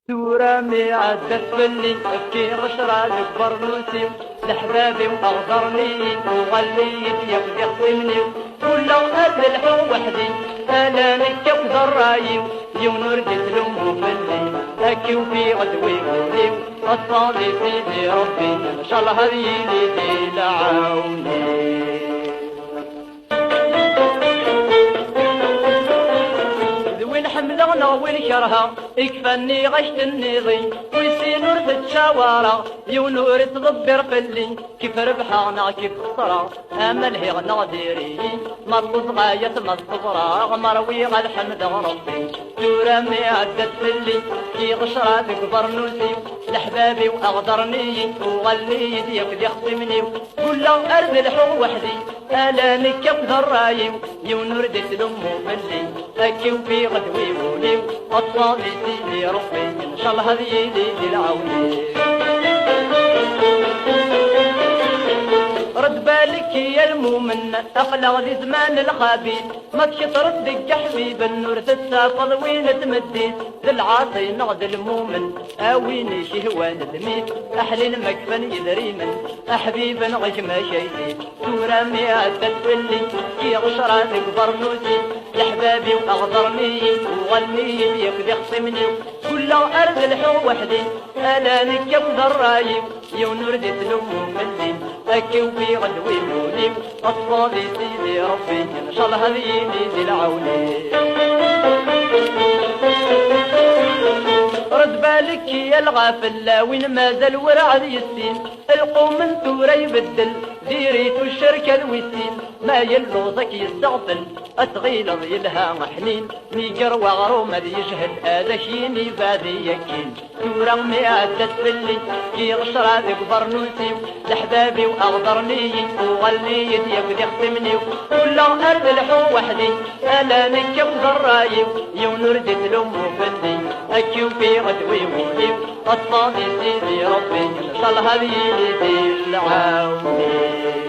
تورامي عدت فلي ابكي غشرة لكبر نوسي لحبابي واغدرني وغليت يبدي يخصمني كل قد الحب وحدي انا نكب ضرايم يونور جيت لامه فلي اكي وفي غدوي ولي اصالي سيدي ربي ان شاء الله هذي لي لعوني حملنا وين شرها يكفني غشت النيضي ويسين ورث الشوارع يونور تضبر فلي كيف ربحانا كيف خسرا امل هي غناديري مطلوب غاية مصبرا مروي غد حمد ربي تورامي عدت فلي كي غشرا تكبر نوسي لحبابي واغدرني وغلي يديك يخصمني كل ارض الحب وحدي انا نكب ذرايم يونور ديت لامه فلي اكي وفي غدوي ولي اطفالي سيدي ربي ان شاء الله هذي لي العوني رد بالك يا المؤمن اخلق ذي زمان الخبيث ما تشطرد دق حبيب النور تتسافض وين تمديت للعاصي نغد المؤمن اويني شهوان ذميت احلين مكفن يدري من احبيب غش ما شيتي تورامي عدت فلي كي غشرة تكبر نوسي لحبابي واغدرني وغني يقدي يخصمني كل ارض الحب وحدي انا نكب ذرايم يونور ديت لامه ملي اكي وفي غدوي مولي اطفالي سيدي ربي ان شاء الله هذي لي العوني رد بالك يا الغافل وين ما زال ورعد يسين القوم من ثورة يبدل ديريتو الشركة الوسين ما يلوزك يستغفل أتغيل ضيلها محنين ميقر وغرو ما يجهل هذا شيني بادي يكين ثورة ميعدت فلي كي غشرة تكبر نوسي لحبابي واغدرني وغلي يديك يخصمني كل ارض الحب وحدي انا نكب ذرايم يونور ديت لامه فلي اكي وفي غدوي ولي اطفالي سيدي ربي ان شاء الله هذي لي العوني